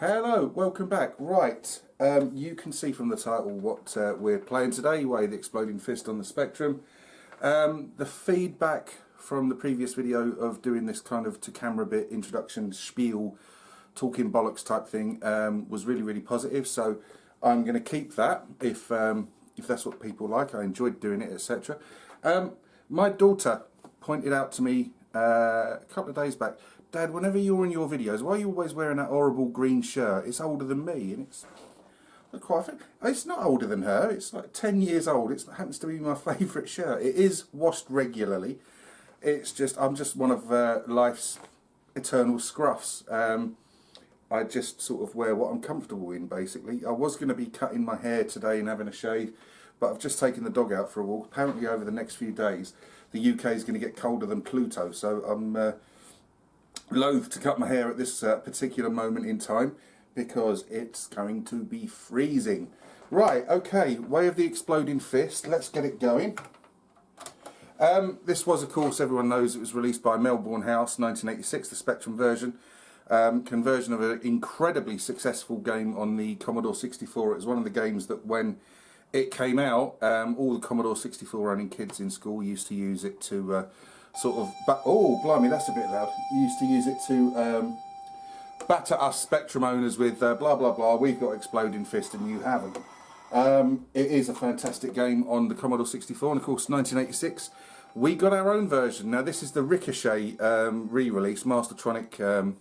Hello, welcome back. Right, you can see from the title what we're playing today, Way the Exploding Fist on the Spectrum. The feedback from the previous video of doing this kind of to camera bit introduction spiel, talking bollocks type thing was really positive, so I'm going to keep that if that's what people like. I enjoyed doing it, etc. My daughter pointed out to me a couple of days back, Dad, whenever you're in your videos, why are you always wearing that horrible green shirt? It's older than me. And it's not older than her. It's like 10 years old. It happens to be my favourite shirt. It is washed regularly. It's just, I'm just one of life's eternal scruffs. I just sort of wear what I'm comfortable in, basically. I was going to be cutting my hair today and having a shave, but I've just taken the dog out for a walk. Apparently over the next few days, the UK is going to get colder than Pluto, so I'm loath to cut my hair at this particular moment in time because it's going to be freezing. Right, okay, Way of the Exploding Fist, let's get it going. This was, of course, everyone knows it was released by Melbourne House, 1986, the Spectrum version. Conversion of an incredibly successful game on the Commodore 64. It was one of the games that when it came out, all the Commodore 64 owning kids in school used to use it to sort of, oh blimey, that's a bit loud. Used to use it to batter us Spectrum owners with blah blah blah, we've got Exploding Fist and you haven't. It is a fantastic game on the Commodore 64, and of course 1986 we got our own version. Now this is the Ricochet re-release, Mastertronic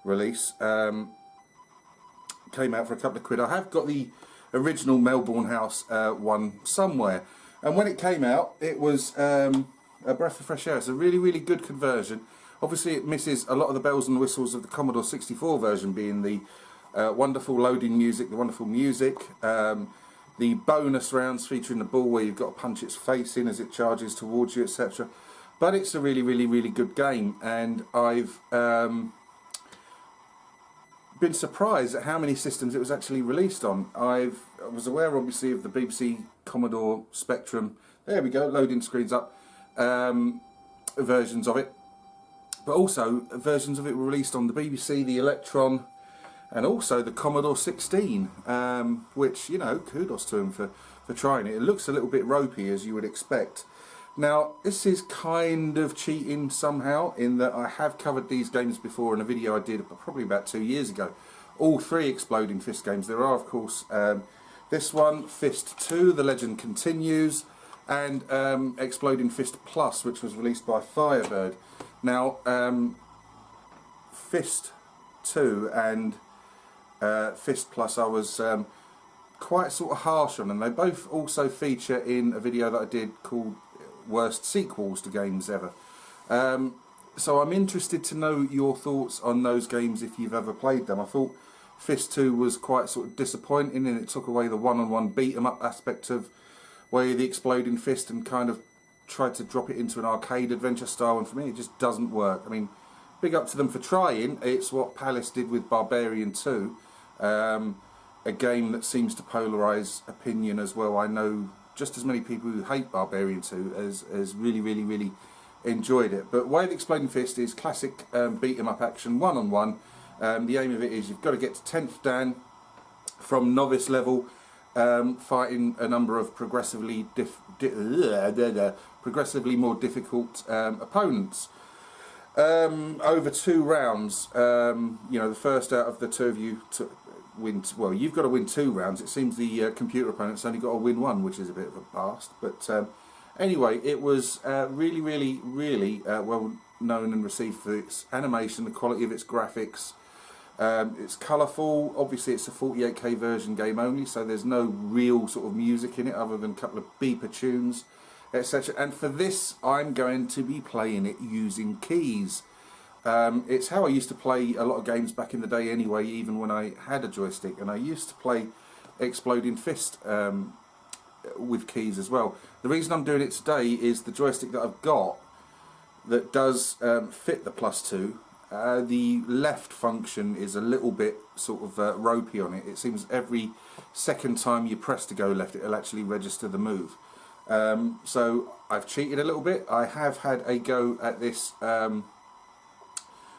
release. Came out for a couple of quid. I have got the original Melbourne House one somewhere, and when it came out it was a breath of fresh air. It's a really good conversion. Obviously it misses a lot of the bells and whistles of the Commodore 64 version, being the wonderful loading music, the wonderful music, the bonus rounds featuring the ball where you've got to punch its face in as it charges towards you, etc. But it's a really good game, and I've been surprised at how many systems it was actually released on. I was aware obviously of the BBC Commodore Spectrum, there we go, loading screens up, versions of it, but also versions of it were released on the BBC, the Electron, and also the Commodore 16, which, you know, kudos to them for trying it. It looks a little bit ropey, as you would expect. Now this is kind of cheating somehow, in that I have covered these games before in a video I did probably about 2 years ago. All three Exploding Fist games. There are, of course, this one, Fist 2, The Legend Continues, and Exploding Fist Plus, which was released by Firebird. Now Fist 2 and Fist Plus I was quite sort of harsh on, and they both also feature in a video that I did called Worst Sequels to Games Ever. So I'm interested to know your thoughts on those games if you've ever played them. I thought Fist 2 was quite sort of disappointing, and it took away the one-on-one beat-em-up aspect of Way of the Exploding Fist and kind of tried to drop it into an arcade adventure style, and for me it just doesn't work. I mean, big up to them for trying. It's what Palace did with Barbarian 2, a game that seems to polarise opinion as well. I know just as many people who hate Barbarian 2 as really enjoyed it. But Way of the Exploding Fist is classic beat 'em up action, one-on-one. The aim of it is you've got to get to 10th Dan from novice level, fighting a number of progressively more difficult opponents over 2 rounds. You know, the first out of the 2 of you to win, well, you've got to win 2 rounds. It seems the computer opponent's only got to win 1, which is a bit of a bast. But anyway, it was really well known and received for its animation, the quality of its graphics. It's colourful. Obviously it's a 48K version game only, so there's no real sort of music in it other than a couple of beeper tunes, etc. And for this I'm going to be playing it using keys. It's how I used to play a lot of games back in the day anyway, even when I had a joystick, and I used to play Exploding Fist with keys as well. The reason I'm doing it today is the joystick that I've got that does fit the +2. The left function is a little bit sort of ropey on it. It seems every second time you press to go left it'll actually register the move. So I've cheated a little bit. I have had a go at this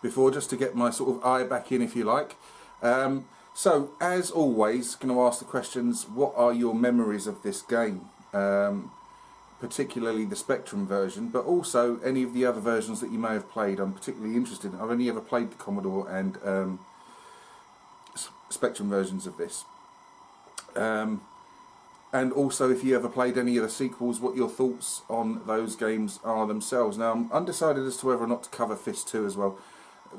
before, just to get my sort of eye back in, if you like. So, as always, going to ask the questions, what are your memories of this game? Particularly the Spectrum version, but also any of the other versions that you may have played. I'm particularly interested. I've only ever played the Commodore and Spectrum versions of this. And also, if you ever played any of the sequels, what your thoughts on those games are themselves. Now, I'm undecided as to whether or not to cover Fist 2 as well.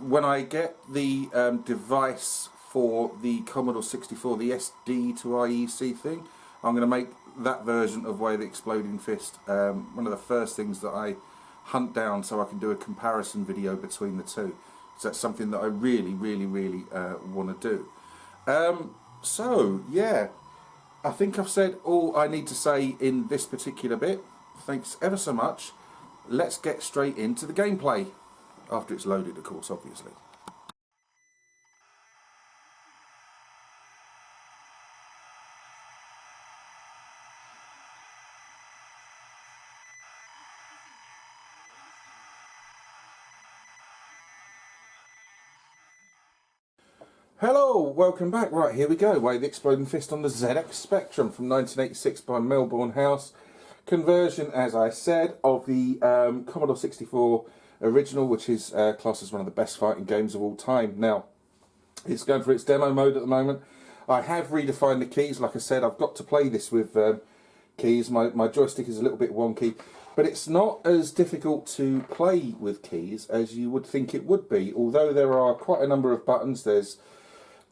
When I get the device for the Commodore 64, the SD to IEC thing, I'm going to make that version of Way of the Exploding Fist one of the first things that I hunt down, so I can do a comparison video between the two. So that's something that I really want to do. So, yeah. I think I've said all I need to say in this particular bit. Thanks ever so much. Let's get straight into the gameplay. After it's loaded, of course, obviously. Hello, welcome back. Right, here we go. Way of the Exploding Fist on the ZX Spectrum from 1986 by Melbourne House. Conversion, as I said, of the Commodore 64 original, which is classed as one of the best fighting games of all time. Now, it's going for its demo mode at the moment. I have redefined the keys. Like I said, I've got to play this with keys. My joystick is a little bit wonky, but it's not as difficult to play with keys as you would think it would be. Although there are quite a number of buttons. There's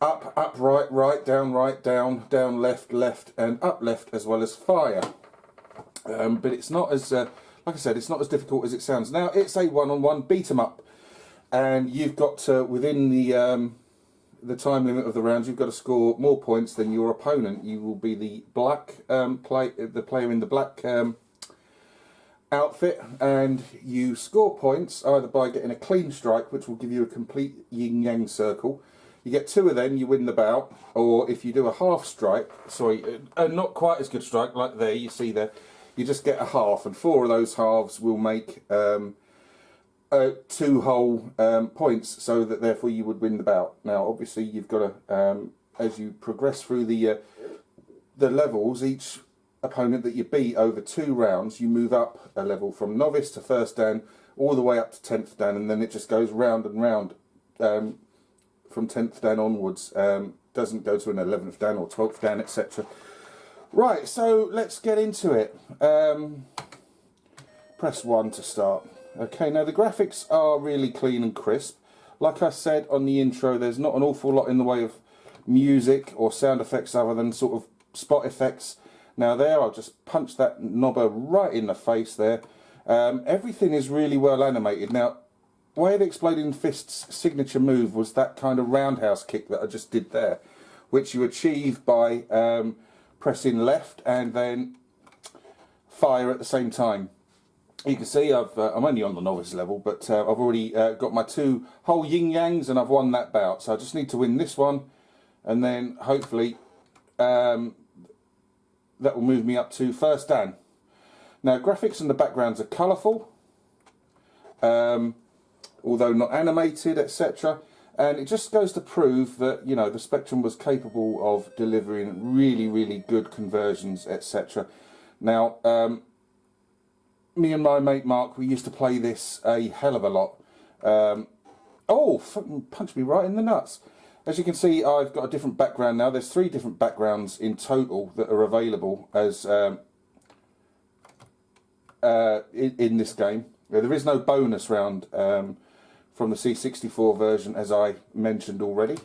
up, right, down, left, and up, left, as well as fire. But it's not as, like I said, it's not as difficult as it sounds. Now, it's a one-on-one beat 'em up, and you've got to, within the time limit of the rounds, you've got to score more points than your opponent. You will be the black the player in the black outfit, and you score points either by getting a clean strike, which will give you a complete yin-yang circle. You get 2 of them, you win the bout. Or if you do a half strike, sorry, not quite as good strike, like there, you see there, you just get a half, and 4 of those halves will make 2 whole points, so that therefore you would win the bout. Now, obviously, you've got to, as you progress through the levels, each opponent that you beat over 2 rounds, you move up a level from novice to first dan, all the way up to 10th dan, and then it just goes round and round. From 10th dan onwards, doesn't go to an 11th dan or 12th dan, etc. Right, so let's get into it. Press 1 to start. Okay, now the graphics are really clean and crisp. Like I said on the intro, there's not an awful lot in the way of music or sound effects other than sort of spot effects. Now there, I'll just punch that knobber right in the face there. Everything is really well animated. Now, Way of the Exploding Fist's signature move was that kind of roundhouse kick that I just did there, which you achieve by pressing left and then fire at the same time. You can see I'm only on the novice level, but I've already got my 2 whole yin-yangs and I've won that bout. So I just need to win this one, and then hopefully that will move me up to first dan. Now, graphics and the backgrounds are colourful. Although not animated, etc. And it just goes to prove that, you know, the Spectrum was capable of delivering really good conversions, etc. Now, me and my mate Mark, we used to play this a hell of a lot. Oh, fucking punched me right in the nuts. As you can see, I've got a different background now. There's 3 different backgrounds in total that are available as in this game. There is no bonus round from the C64 version, as I mentioned already.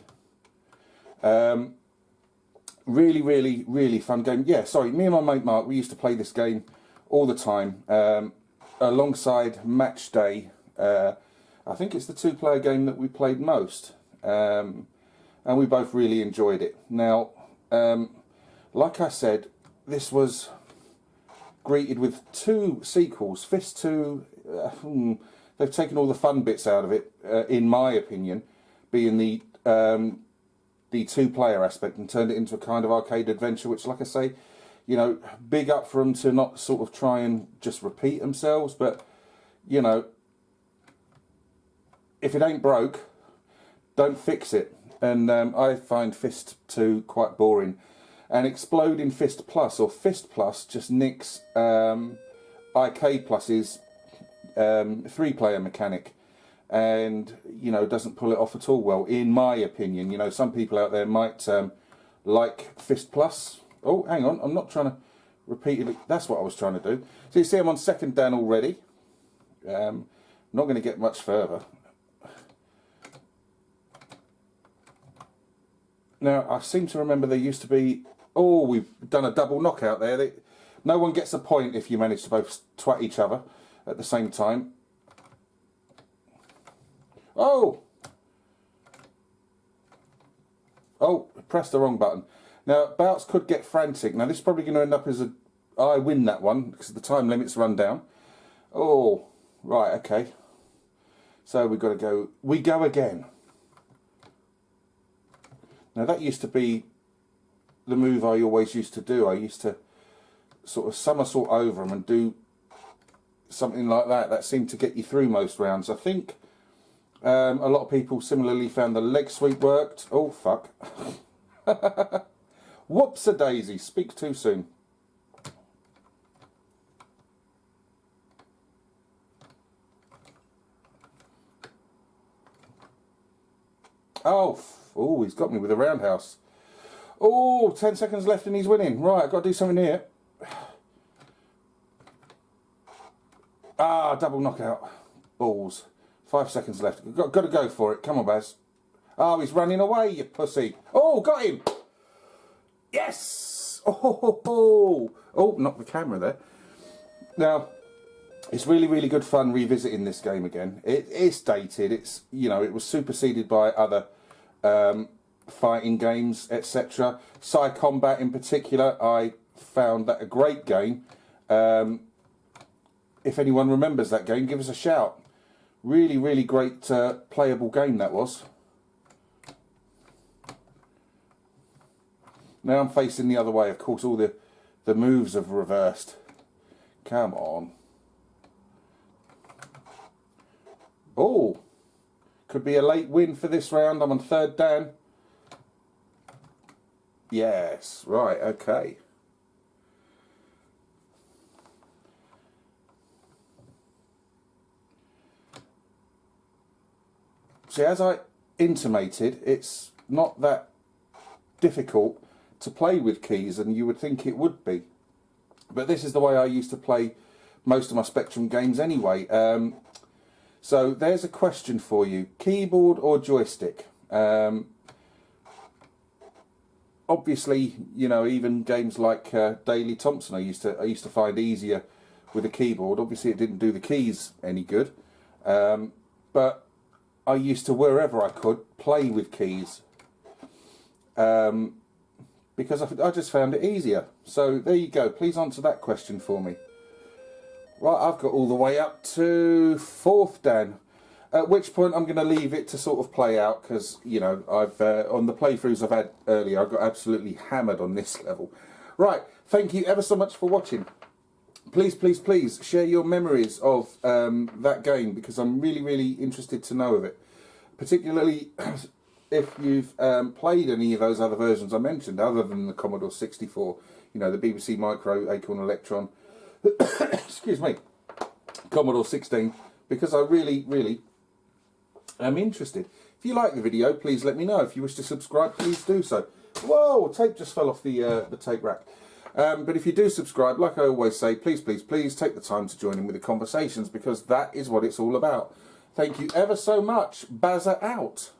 Really fun game. Yeah, sorry, me and my mate Mark, we used to play this game all the time, alongside Match Day. I think it's the 2-player game that we played most, and we both really enjoyed it. Now, like I said, this was greeted with 2 sequels. Fist 2, they've taken all the fun bits out of it, in my opinion, being the 2-player aspect, and turned it into a kind of arcade adventure, which, like I say, you know, big up for them to not sort of try and just repeat themselves, but, you know, if it ain't broke, don't fix it. and I find Fist 2 quite boring. And Exploding Fist Plus, or Fist Plus, just nicks IK Plus's 3-player mechanic, and you know, doesn't pull it off at all well, in my opinion. You know, some people out there might like Fist Plus. Oh, hang on, I'm not trying to repeatedly. That's what I was trying to do. So you see, I'm on second dan already. Not going to get much further. Now, I seem to remember there used to be. Oh, we've done a double knockout there. No one gets a point if you manage to both twat each other at the same time. Oh! Oh, pressed the wrong button. Now, bouts could get frantic. Now, this is probably going to end up as I win that one, because the time limit's run down. Oh, right, okay. So we've got to go. We go again. Now, that used to be the move I always used to do. I used to sort of somersault over them and do something like that. That seemed to get you through most rounds. I think a lot of people similarly found the leg sweep worked. Oh, fuck. Whoops-a-daisy. Speak too soon. Oh, he's got me with a roundhouse. Oh, 10 seconds left and he's winning. Right, I've got to do something here. Ah, double knockout. Balls. 5 seconds left. Got to go for it. Come on, Baz. Oh, he's running away, you pussy. Oh, got him. Yes. Oh, knocked the camera there. Now, it's really, really good fun revisiting this game again. It's dated. It's, you know, it was superseded by other fighting games, etc. Psy Combat in particular, I found that a great game. If anyone remembers that game, give us a shout. Really, really great playable game that was. Now I'm facing the other way. Of course, all the moves have reversed. Come on. Oh, could be a late win for this round. I'm on third dan. Yes, right, okay. See, as I intimated, it's not that difficult to play with keys, and you would think it would be. But this is the way I used to play most of my Spectrum games anyway. So there's a question for you. Keyboard or joystick? Obviously, you know, even games like Daley Thompson I used to find easier with a keyboard. Obviously it didn't do the keys any good. But I used to, wherever I could, play with keys. Because I just found it easier. So there you go. Please answer that question for me. Right, I've got all the way up to fourth dan. At which point I'm going to leave it to sort of play out, because, you know, I've on the playthroughs I've had earlier, I got absolutely hammered on this level. Right, thank you ever so much for watching. Please, please, please share your memories of that game, because I'm really, really interested to know of it. Particularly if you've played any of those other versions I mentioned, other than the Commodore 64, you know, the BBC Micro, Acorn Electron, excuse me, Commodore 16, because I really, really am interested. If you like the video, please let me know. If you wish to subscribe, please do so. Whoa, tape just fell off the tape rack. But if you do subscribe, like I always say, please, please, please take the time to join in with the conversations, because that is what it's all about. Thank you ever so much. Bazza out.